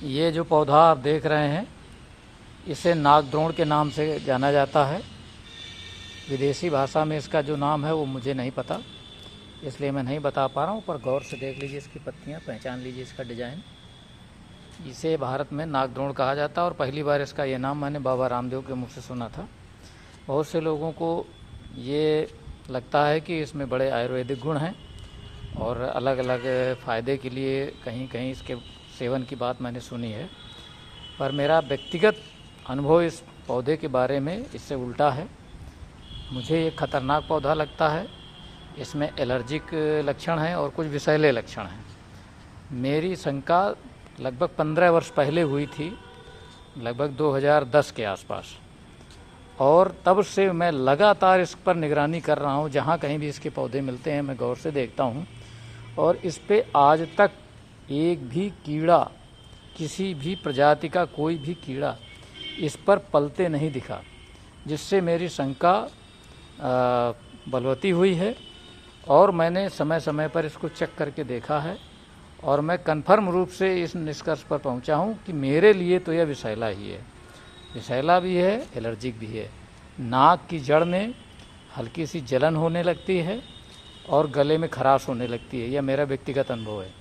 ये जो पौधा आप देख रहे हैं इसे नागद्रोण के नाम से जाना जाता है। विदेशी भाषा में इसका जो नाम है वो मुझे नहीं पता, इसलिए मैं नहीं बता पा रहा हूँ, पर गौर से देख लीजिए इसकी पत्तियाँ, पहचान लीजिए इसका डिज़ाइन। इसे भारत में नागद्रोण कहा जाता है और पहली बार इसका ये नाम मैंने बाबा रामदेव के मुँह से सुना था। बहुत से लोगों को ये लगता है कि इसमें बड़े आयुर्वेदिक गुण हैं और अलग अलग फ़ायदे के लिए कहीं कहीं इसके सेवन की बात मैंने सुनी है, पर मेरा व्यक्तिगत अनुभव इस पौधे के बारे में इससे उल्टा है। मुझे ये खतरनाक पौधा लगता है। इसमें एलर्जिक लक्षण हैं और कुछ विषैले लक्षण हैं। मेरी शंका लगभग 15 वर्ष पहले हुई थी, लगभग 2010 के आसपास, और तब से मैं लगातार इस पर निगरानी कर रहा हूँ। जहाँ कहीं भी इसके पौधे मिलते हैं मैं गौर से देखता हूँ और इस पे आज तक एक भी कीड़ा, किसी भी प्रजाति का कोई भी कीड़ा इस पर पलते नहीं दिखा, जिससे मेरी शंका बलवती हुई है। और मैंने समय समय पर इसको चेक करके देखा है और मैं कन्फर्म रूप से इस निष्कर्ष पर पहुंचा हूं कि मेरे लिए तो यह विषैला ही है। विषैला भी है, एलर्जिक भी है। नाक की जड़ में हल्की सी जलन होने लगती है और गले में खराश होने लगती है। यह मेरा व्यक्तिगत अनुभव है।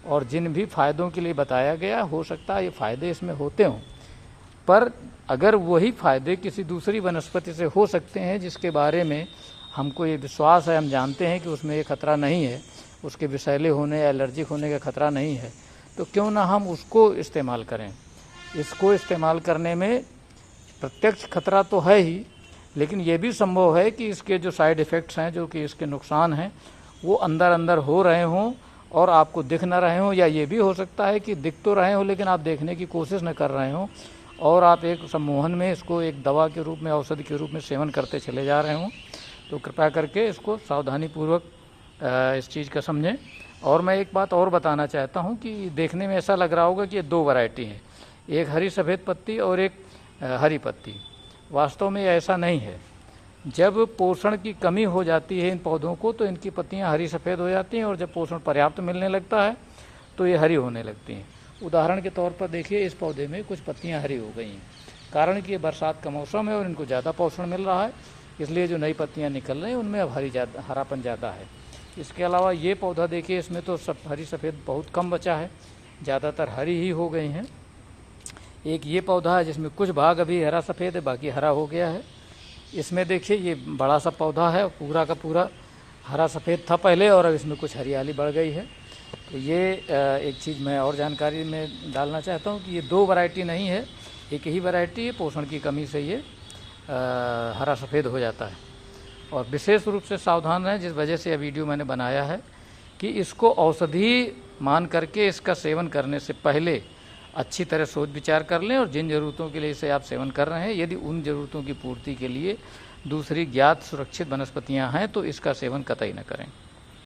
और जिन भी फ़ायदों के लिए बताया गया, हो सकता है ये फ़ायदे इसमें होते हों, पर अगर वही फ़ायदे किसी दूसरी वनस्पति से हो सकते हैं जिसके बारे में हमको ये विश्वास है, हम जानते हैं कि उसमें ये खतरा नहीं है, उसके विषैले होने या एलर्जिक होने का खतरा नहीं है, तो क्यों ना हम उसको इस्तेमाल करें। इसको इस्तेमाल करने में प्रत्यक्ष खतरा तो है ही, लेकिन ये भी संभव है कि इसके जो साइड इफ़ेक्ट्स हैं, जो कि इसके नुकसान हैं, वो अंदर अंदर हो रहे हों और आपको दिख न रहे हों, या ये भी हो सकता है कि दिख तो रहे हों लेकिन आप देखने की कोशिश न कर रहे हों और आप एक सम्मोहन में इसको एक दवा के रूप में, औषधि के रूप में सेवन करते चले जा रहे हों। तो कृपया करके इसको सावधानीपूर्वक इस चीज़ का समझें। और मैं एक बात और बताना चाहता हूं कि देखने में ऐसा लग रहा होगा कि ये दो वैरायटी हैं, एक हरी सफ़ेद पत्ती और एक हरी पत्ती। वास्तव में ऐसा नहीं है। जब पोषण की कमी हो जाती है इन पौधों को तो इनकी पत्तियां हरी सफ़ेद हो जाती हैं, और जब पोषण पर्याप्त मिलने लगता है तो ये हरी होने लगती हैं। उदाहरण के तौर पर देखिए, इस पौधे में कुछ पत्तियां हरी हो गई हैं, कारण कि ये बरसात का मौसम है और इनको ज़्यादा पोषण मिल रहा है, इसलिए जो नई पत्तियां निकल रही हैं उनमें अब हरापन ज़्यादा है। इसके अलावा ये पौधा देखिए, इसमें तो सब हरी सफ़ेद बहुत कम बचा है, ज़्यादातर हरी ही हो गई हैं। एक ये पौधा है जिसमें कुछ भाग अभी हरा सफ़ेद है, बाकी हरा हो गया है। इसमें देखिए ये बड़ा सा पौधा है, पूरा का पूरा हरा सफ़ेद था पहले और अब इसमें कुछ हरियाली बढ़ गई है। तो ये एक चीज़ मैं और जानकारी में डालना चाहता हूँ कि ये दो वैरायटी नहीं है, एक ही वैरायटी है। पोषण की कमी से ये हरा सफ़ेद हो जाता है। और विशेष रूप से सावधान रहें, जिस वजह से यह वीडियो मैंने बनाया है, कि इसको औषधि मान करके इसका सेवन करने से पहले अच्छी तरह सोच विचार कर लें, और जिन ज़रूरतों के लिए इसे आप सेवन कर रहे हैं, यदि उन ज़रूरतों की पूर्ति के लिए दूसरी ज्ञात सुरक्षित वनस्पतियां हैं तो इसका सेवन कतई न करें।